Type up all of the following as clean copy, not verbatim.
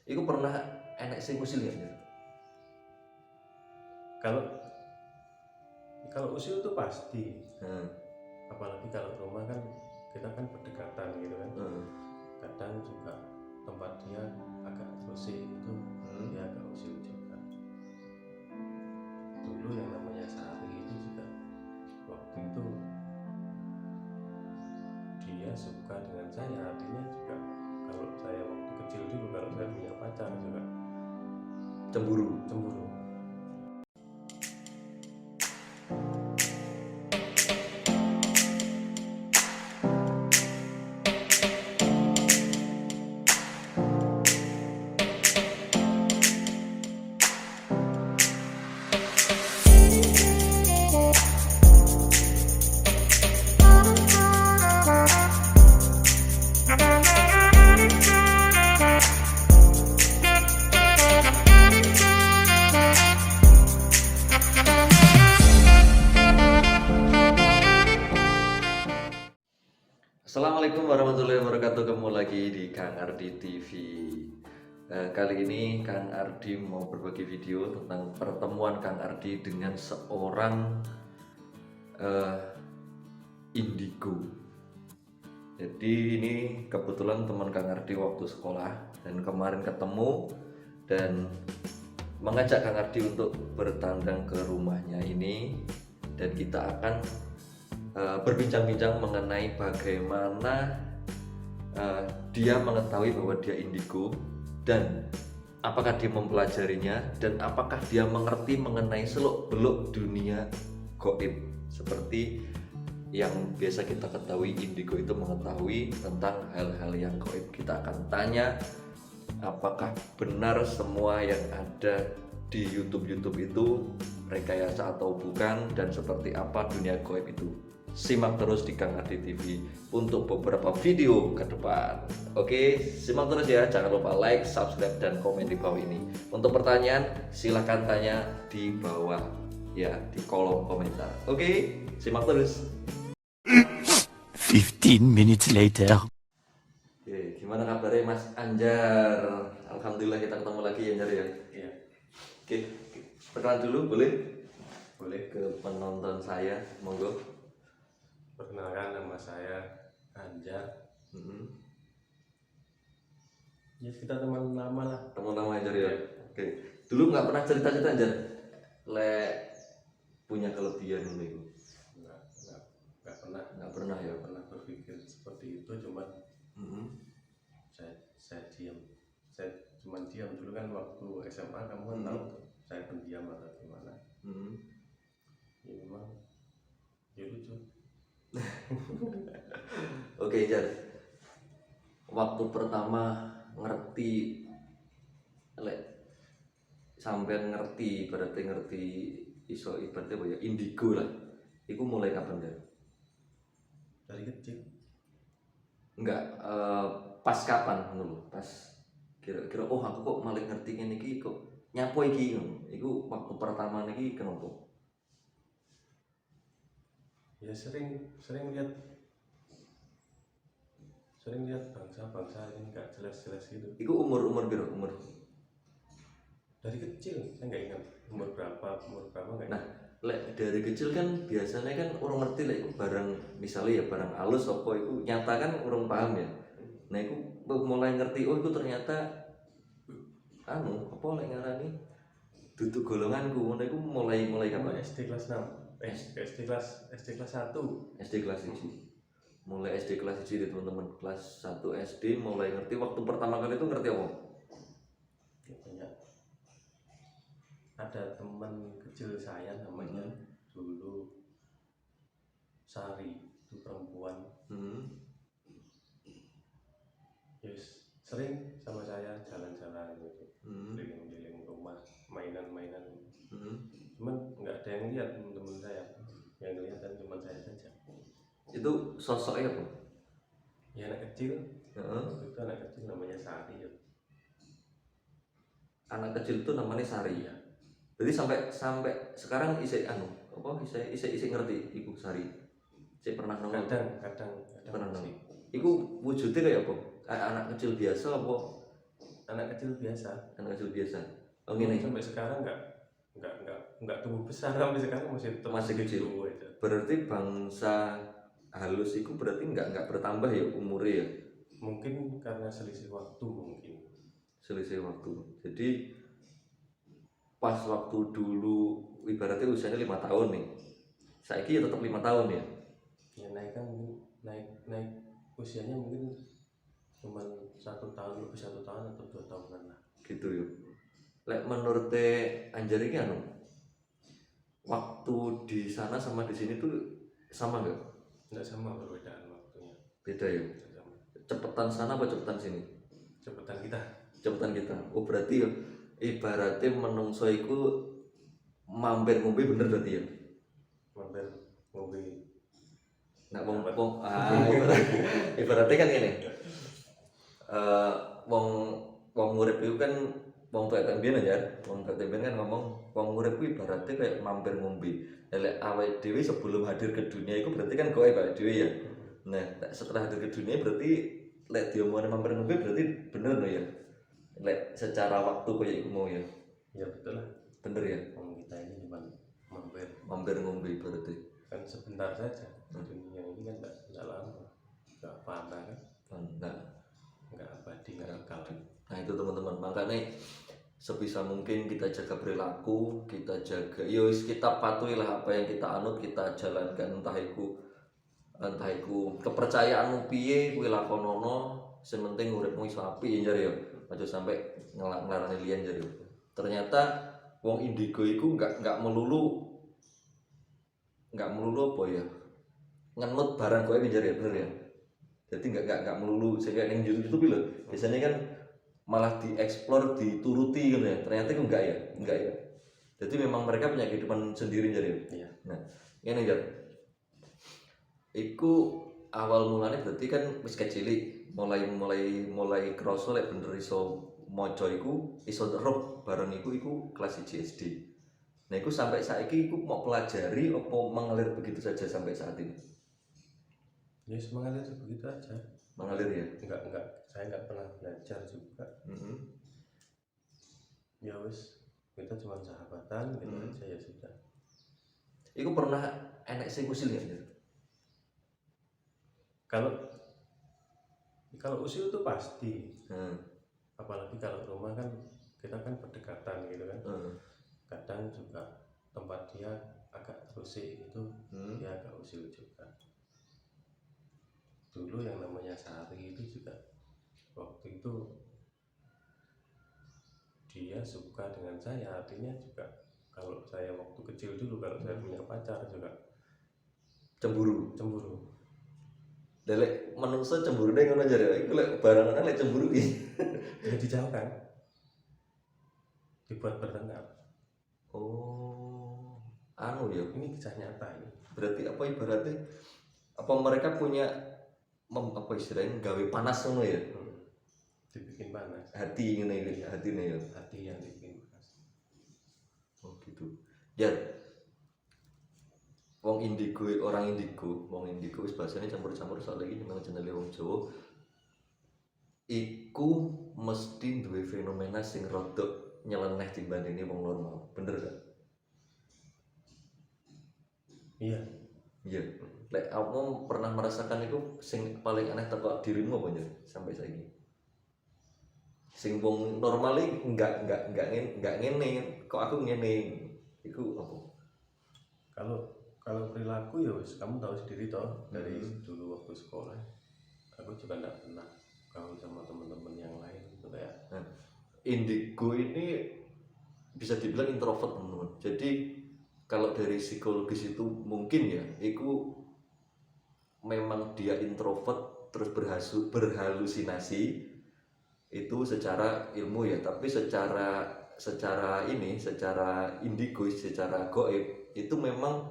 Iku pernah enek sing usil ya? Kalau usil itu pasti. Hmm. Apalagi kalau rumah kan kita kan berdekatan gitu kan. Kadang juga tempat dia agak bersih itu dia agak usil juga. Dulu yang namanya Sari itu juga waktu itu dia suka dengan saya, artinya juga kalau saya waktu kecil dulu kalau saya punya pacar juga Cemburu. Assalamualaikum warahmatullahi wabarakatuh. Ketemu lagi di Kang Ardi TV. Kali ini Kang Ardi mau berbagi video tentang pertemuan Kang Ardi dengan seorang indigo. Jadi ini kebetulan teman Kang Ardi waktu sekolah dan kemarin ketemu dan mengajak Kang Ardi untuk bertandang ke rumahnya ini, dan kita akan berbincang-bincang mengenai bagaimana dia mengetahui bahwa dia indigo dan apakah dia mempelajarinya dan apakah dia mengerti mengenai seluk-beluk dunia gaib. Seperti yang biasa kita ketahui, indigo itu mengetahui tentang hal-hal yang gaib. Kita akan tanya apakah benar semua yang ada di YouTube itu rekayasa atau bukan, dan seperti apa dunia gaib itu. Simak terus di Kang Ardi TV untuk beberapa video ke depan. Oke, simak terus ya. Jangan lupa like, subscribe, dan komen di bawah ini. Untuk pertanyaan silahkan tanya di bawah ya, di kolom komentar. Oke, simak terus. 15 minutes later. Oke, gimana kabarnya Mas Anjar? Alhamdulillah kita ketemu lagi ya Anjar ya. Iya. Oke, perkenalan dulu boleh? Boleh. Ke penonton saya, monggo. Perkenalkan, nama saya Anjar. Ya kita teman lama lah. Teman lama Anjar ya. Oke. Dulu nggak pernah cerita-cerita Anjar? Punya kelebihan ini? Nggak pernah ya. Pernah berpikir seperti itu, cuman saya diam. Saya cuma diam dulu kan waktu SMA, kamu kan tahu saya pendiam atau gimana. Ya memang ya lucu. Oke Jar, waktu pertama ngerti sampai ngerti, berarti ngerti iso ibaratnya apa ya, indigo lah. Iku mulai kapan Jar? Dari kecil. Enggak, pas kapan dulu? Pas kira-kira oh aku kok malah ngerti ini kok nyapo iki. Iku waktu pertama niki kenapa? Ya sering lihat bangsa-bangsa ini nggak jelas-jelas gitu. Iku umur biro umur? Dari kecil saya nggak ingat umur berapa nggak ingat. Nah, dari kecil kan biasanya kan orang ngerti lah itu barang, misalnya ya barang halus apa itu nyata kan orang paham ya. Nah itu mulai ngerti oh itu ternyata apa lek ngarani duduk golonganku. Nah itu mulai kapan? SD kelas 6. SD kelas 1. SD kelas 1. Mulai SD kelas 1 deh teman-teman, kelas 1 SD mulai ngerti. Waktu pertama kali itu ngerti apa? Ya, banyak. Ada teman kecil saya namanya dulu Sari, itu perempuan. Yes, sering sama saya jalan-jalan gitu, keliling-keliling rumah, mainan-mainan. Cuman nggak ada yang lihat teman-teman saya, yang kelihatan cuma saya saja. Itu sosoknya apa? Ya anak kecil. Itu anak kecil namanya Sari ya. Anak kecil itu namanya Sari ya. Jadi sampai sekarang isi ngerti ibu Sari. Saya pernah nongol. Kadang pernah nongol. Iku wujudnya kayak apa? Anak kecil biasa apa? anak kecil biasa. Anak kecil biasa. Oh gini. Sampai sekarang nggak tumbuh besar, sampai sekarang masih kecil. Aja. Berarti bangsa halus itu berarti nggak bertambah ya umurnya ya? Mungkin karena selisih waktu mungkin. Selisih waktu. Jadi pas waktu dulu ibaratnya usianya 5 tahun nih. Saiki ya tetap 5 tahun ya. Ya naik kan naik usianya mungkin cuma 1 tahun, lebih 1 tahun atau 2 tahunan lah. Gitu ya. Lek menurut Anjar ini anu, waktu di sana sama di sini tuh sama nggak? Nggak sama, perbedaan waktunya. Beda ya. Sama. Cepetan sana apa cepetan sini? Cepetan kita. Cepetan kita. Oh berarti ya ibaratnya menungso iku mampir ngombe bener berarti ya. Mampir ngombe. Nah, ibaratnya kan gini. Wong urip itu kan wong tuwek tembian aja. Wong tuwek tembian kan ngomong wong urip itu ibaratnya kayak mampir ngombe. Lek awake dhewe sebelum hadir ke dunia itu berarti kan gawe awake dhewe ya. Nah, setelah hadir ke dunia berarti lek diomongin mampir ngombe berarti bener no ya. Lek secara waktu kayak iku mau ya. Ya betul lah. Bener ya. Wong kita ini cuma mampir ngombe berarti. Kan sebentar saja. Dunia ini kan enggak lama. Enggak fana kan. Enggak abadi, enggak kekal. Nah itu teman-teman, makanya sebisa mungkin kita jaga perilaku, kita jaga, kita patuhilah apa yang kita anut, kita jalankan, entah itu kepercayaanmu piye kuwi lakonono, sing penting uripmu iso apik ya ya. Aja sampai ngelarani liyan ya. Ternyata wong indigo iku enggak melulu apa ya? Ngenut barang kowe njar ya, bener ya. Jadi enggak melulu sehingga yang YouTube lho. Biasanya kan malah dieksplor, dituruti gitu ya. Ternyata itu enggak ya. Jadi memang mereka punya kehidupan sendiri jadi. Iya. Nah, ngene jar. Iku awal mulanya berarti kan wis kecilik, mulai krasa lek bener iso maca iku, iso roh bareng iku kelas 1 SD. Nah, iku sampai saiki iku mau pelajari apa mengalir begitu saja sampai saat ini? Ya mengalir begitu aja. Mengalir ya? Enggak, saya enggak pernah belajar juga. Ya wis, kita cuma sahabatan gitu aja ya sudah. Iku pernah enek sing usil ya? Kalau usil itu pasti. Apalagi kalau rumah kan kita kan berdekatan gitu kan. Kadang juga tempat dia agak terusik itu dia agak usil juga. Dulu yang namanya Sari itu juga waktu itu dia suka dengan saya, artinya juga kalau saya waktu kecil dulu kalau saya punya pacar juga cemburu. Lek menungso cemburu deh ngono jare. Iku lek barengan lek cemburu iki. Jadi dijauhkan. Dibuat bertengkar. Oh. Anu ya, ini kisah nyata ini. Berarti apa ibaratnya apa mereka punya apa istilahnya gawe panas ngono ya? Dibikin panas. Hati ngene iki, hatine ya. Hati yang dibikin panas. Oh gitu. Ya. Wong indigo wis bahasane campur-campur soal iki memang jenenge wong Jawa. Iku mesti duwe fenomena sing rodok nyeleneh dibandingin wong normal. Bener gak? Iya. Lek kamu pernah merasakan itu sing paling aneh teko dirimu apa ya sampai saiki? Sing wong normal iki enggak ngene, kok aku ngene. Iku apa? Kalau perilaku ya wis kamu tahu sendiri toh dari dulu waktu sekolah. Aku juga enggak pernah gaul sama teman-teman yang lain gitu kayak. Indigo ini bisa dibilang introvert teman-teman. Jadi kalau dari psikologis itu mungkin ya, itu memang dia introvert terus berhalusinasi itu secara ilmu ya, tapi secara indigo, secara goib itu memang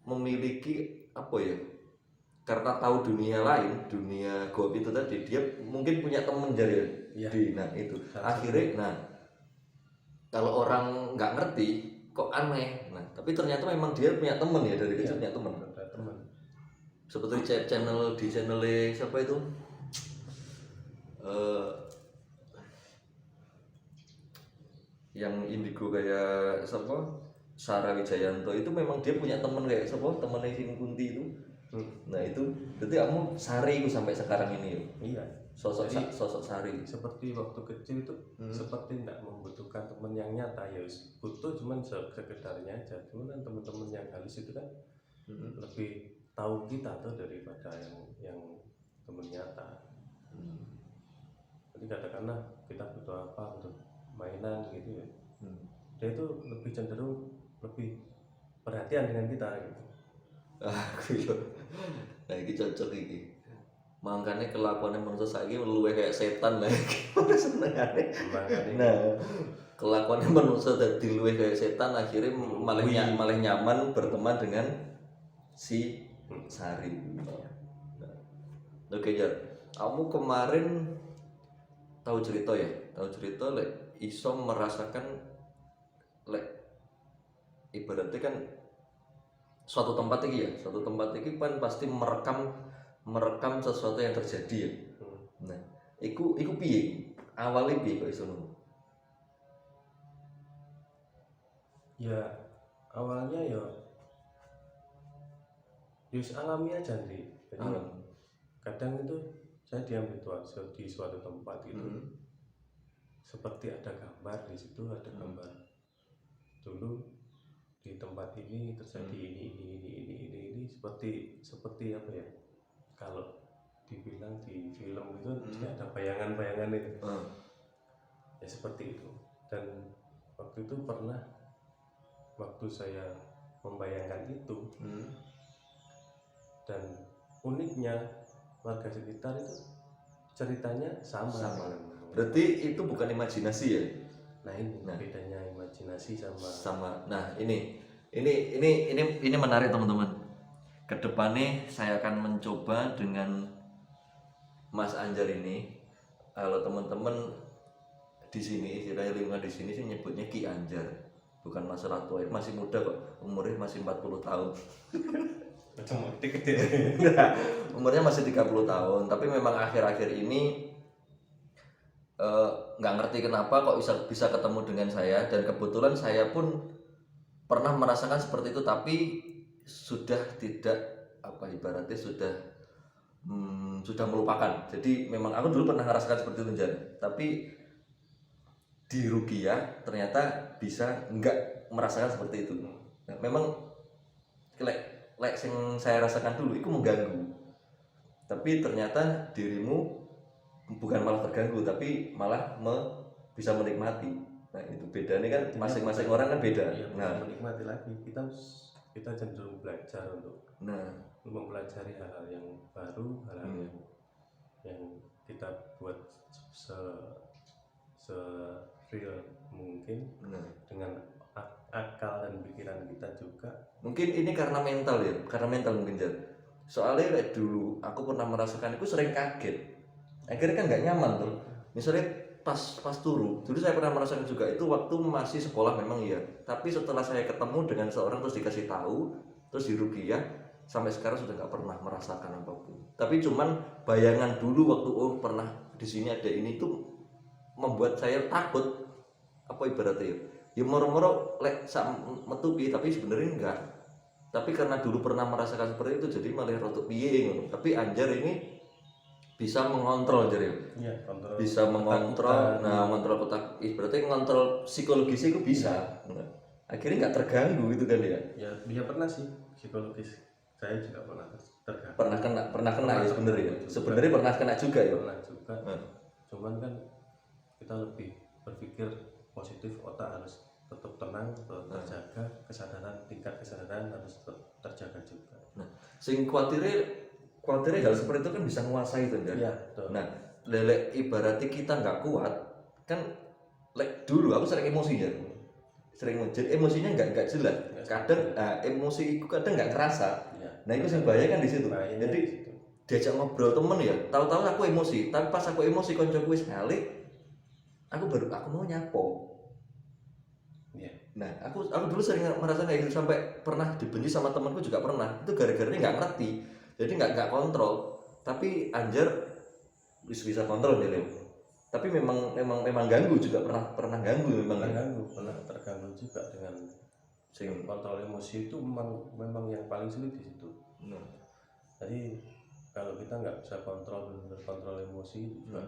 memiliki apa ya? Karena tahu dunia lain, dunia goib itu tadi dia mungkin punya temen jadi ya. Nah itu akhirnya, kalau orang nggak ngerti kok aneh, tapi ternyata memang dia punya temen ya dari kecil punya temen. Seperti channelnya siapa itu? yang indigo kayak siapa Sarah Wijayanto itu memang dia punya temen kayak siapa temennya Sing Kunti itu. Nah itu berarti kamu Sari itu sampai sekarang ini ya. Iya, Sosok Sari. seperti waktu kecil itu seperti tidak membutuhkan teman yang nyata, ya butuh cuman sekedarnya aja. Cuman kan teman-teman yang halus itu kan lebih tahu kita tuh daripada yang teman nyata. Jadi katakanlah kita butuh apa untuk mainan gitu ya, dia itu lebih cenderung lebih perhatian dengan kita gitu. Nah ini cocok ini. Makanya kelakuannya menurut saya ini luwih kayak setan lah. Gimana senengane. Nah, kelakuannya manusia dadi luwih kayak setan akhirnya malah nyaman berteman dengan si Sari. Nah, oke Jar, kamu kemarin tahu cerita lek iso merasakan lek ibaratnya kan suatu tempat ini kan pasti merekam sesuatu yang terjadi ya. Nah, iku piye? Awalnya piye kok iso ngono? Ya awalnya ya alami aja nih. Jadi kadang itu saya diambil di suatu tempat gitu, seperti ada gambar di situ, ada gambar dulu di tempat ini terjadi ini seperti apa ya, kalau dibilang di film itu mesti ada bayangan-bayangan itu. Ya seperti itu. Dan waktu itu pernah waktu saya membayangkan itu, dan uniknya warga sekitar itu ceritanya sama. Berarti itu bukan imajinasi ya? Nah ini bedanya imajinasi sama. Nah ini menarik teman-teman. Kedepannya saya akan mencoba dengan Mas Anjar ini. Kalau teman-teman di sini istilahnya lingkungan di sini sih nyebutnya Ki Anjar, bukan Mas Ratu. Masih muda kok, umurnya masih 40 tahun. Umurnya masih 30 tahun, tapi memang akhir-akhir ini nggak ngerti kenapa kok bisa ketemu dengan saya, dan kebetulan saya pun pernah merasakan seperti itu, tapi sudah tidak ibaratnya sudah melupakan. Jadi memang aku dulu pernah merasakan seperti itu Jan, tapi di Rukia ternyata bisa nggak merasakan seperti itu. Nah, memang yang saya rasakan dulu itu mengganggu, tapi ternyata dirimu bukan malah terganggu, tapi malah bisa menikmati. Nah itu bedanya kan, masing-masing orang kan beda. Iya, menikmati lagi, kita cenderung belajar untuk mempelajari hal-hal yang baru, hal-hal yang kita buat se-real mungkin dengan akal dan pikiran kita juga. Mungkin ini karena mental mungkin Jar. Soalnya dulu aku pernah merasakan itu sering kaget, akhirnya kan nggak nyaman tuh. Misalnya pas dulu saya pernah merasakan juga itu waktu masih sekolah memang iya, tapi setelah saya ketemu dengan seorang terus dikasih tahu, terus di Rukia, sampai sekarang sudah nggak pernah merasakan apapun. Tapi cuman bayangan dulu waktu pernah di sini ada ini tuh membuat saya takut, ibaratnya ya moro-moro metupi, tapi sebenarnya enggak. Tapi karena dulu pernah merasakan seperti itu, jadi malah rotok piye ngono. Tapi Anjar ini bisa mengontrol jadi bisa mengontrol. Mengontrol kotak, berarti mengontrol psikologis itu bisa. Akhirnya nggak terganggu gitu kan ya? Ya dia pernah sih psikologis. Saya juga terganggu. Pernah kena ya sebenarnya. Sebenarnya pernah kena juga ya. Pernah juga. Cuman kan kita lebih berpikir positif, otak harus tetap tenang, tetap terjaga, tingkat kesadaran harus tetap terjaga juga. Nah, sing khawatirnya hal seperti itu kan bisa menguasai itu kan? Iya, nah, ibaratnya kita nggak kuat kan, dulu aku sering emosi ya, jadi emosinya nggak jelas. Kadang emosi itu kadang nggak kerasa. Nah itu yang bahaya kan di situ. Jadi diajak ngobrol temen ya, tahu-tahu aku emosi, tapi pas aku emosi koncoku wis ngalik, aku mau nyapo. Nah, aku dulu sering merasa kayak gitu, sampai pernah dibenci sama temanku juga pernah. Itu gara-gara dia nggak ngerti, jadi nggak kontrol. Tapi Anjar bisa kontrol dia. Tapi memang ganggu juga, pernah ganggu memang. Pernah terganggu juga dengan kontrol emosi itu memang yang paling sulit di situ. Jadi kalau kita nggak bisa kontrol emosi juga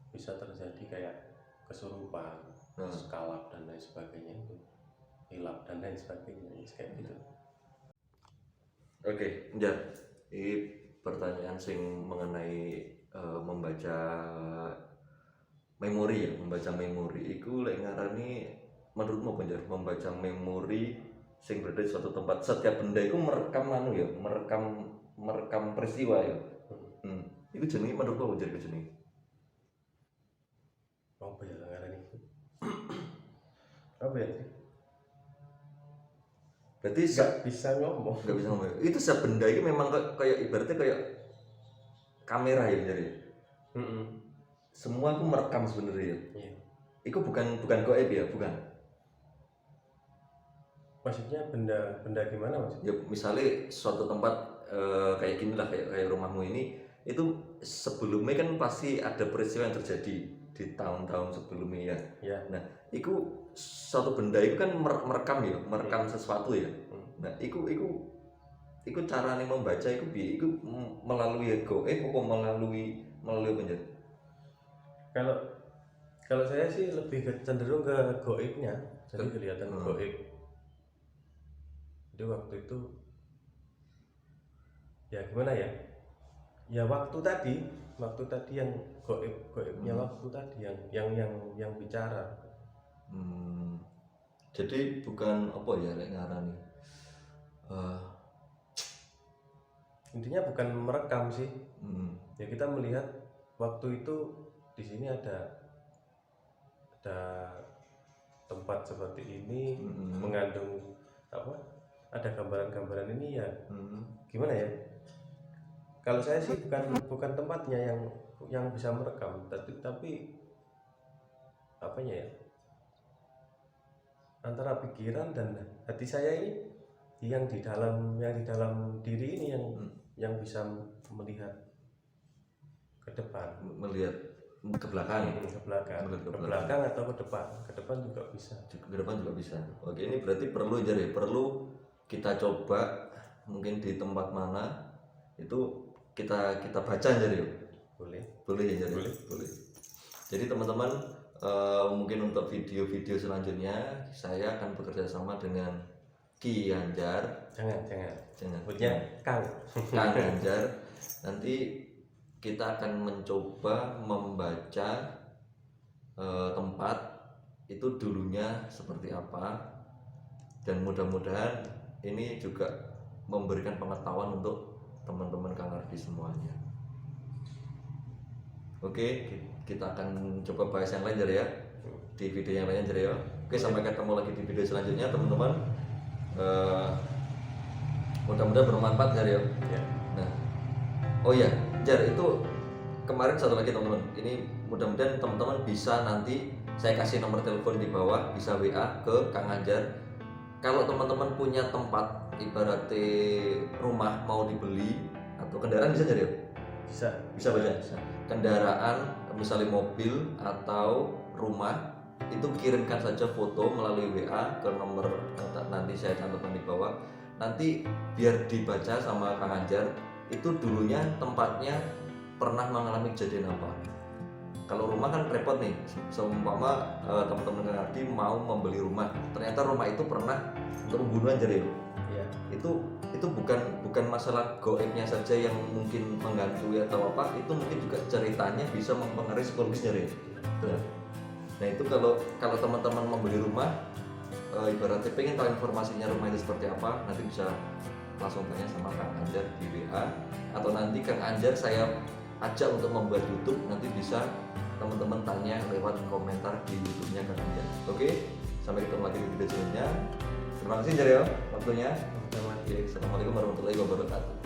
bisa terjadi kayak kesurupan, kalap dan lain sebagainya, itu hilap dan lain sebagainya kayak gitu. Oke, Jar, ini pertanyaan sing mengenai membaca memori ya, membaca memori itu lek ngarani menurutmu apa Jar? Membaca memori sing berada di suatu tempat, setiap benda itu merekam ya, merekam peristiwa ya. Itu jenenge menurutmu apa Jar jenenge? Apa ya ngarani itu? Apa ya? Berarti nggak bisa ngomong. Itu setiap benda itu memang kayak ibaratnya kayak kamera ya Jar ya. Semua aku merekam sebenarnya. Iya. Itu bukan goib ya, bukan. Maksudnya benda gimana maksudnya? Ya misalnya suatu tempat kayak gini lah, kayak rumahmu ini, itu sebelumnya kan pasti ada peristiwa yang terjadi di tahun-tahun sebelumnya ya. Ya. Nah, itu suatu benda itu kan merekam ya, merekam sesuatu ya. Nah, itu caranya membaca itu melalui goib atau melalui apa? Kalau saya sih lebih cenderung ke goibnya, jadi kelihatan goib. Jadi waktu itu ya gimana ya? Ya waktu tadi yang goibnya waktu tadi yang bicara. Jadi bukan apa ya lek ngarani. Intinya bukan merekam sih. Ya kita melihat waktu itu di sini ada tempat seperti ini, mengandung apa? Ada gambaran-gambaran ini ya. Gimana ya? Kalau saya sih bukan tempatnya yang bisa merekam, tapi apanya ya? Antara pikiran dan hati saya ini yang di dalam diri ini yang bisa melihat ke depan, melihat ke belakang atau ke depan juga bisa. Oke, ini berarti perlu kita coba mungkin di tempat mana itu kita baca ya. Boleh ya Jar? Boleh. Jadi teman-teman, mungkin untuk video-video selanjutnya saya akan bekerja sama dengan Ki Anjar. Jangan. Punya Kang Anjar. Nanti kita akan mencoba membaca tempat itu dulunya seperti apa, dan mudah-mudahan ini juga memberikan pengetahuan untuk teman-teman Kang Ardi semuanya. Oke, kita akan coba bahas yang lain Jar ya, di video yang lainnya Jar ya. Oke, sampai ketemu lagi di video selanjutnya teman-teman. Mudah-mudahan bermanfaat Jar ya. Nah, oh ya Jar, itu kemarin satu lagi teman-teman, ini mudah-mudahan teman-teman bisa nanti saya kasih nomor telepon di bawah, bisa WA ke Kang Anjar. Kalau teman-teman punya tempat ibaratnya rumah mau dibeli atau kendaraan bisa Jar ya? Bisa baca. Kendaraan misalnya mobil atau rumah, itu kirimkan saja foto melalui WA ke nomor nanti saya cantumkan di bawah. Nanti biar dibaca sama Kang Anjar itu dulunya tempatnya pernah mengalami kejadian apa. Kalau rumah kan repot nih, seumpama teman-teman Kang Ardi mau membeli rumah, ternyata rumah itu pernah pembunuhan Jar ya. Itu bukan masalah goibnya saja yang mungkin mengganggu atau apa, itu mungkin juga ceritanya bisa mempengaruhi psikologis Jar ya. Nah itu kalau teman-teman membeli rumah, ibaratnya pengen tahu informasinya rumah itu seperti apa, nanti bisa langsung tanya sama Kang Anjar di WA, atau nanti Kang Anjar saya ajak untuk membuat YouTube, nanti bisa teman-teman tanya lewat komentar di YouTube-nya Kang Anjar. Oke, sampai ketemu lagi di video selanjutnya. Terima kasih Jar ya waktunya. Assalamualaikum warahmatullahi wabarakatuh.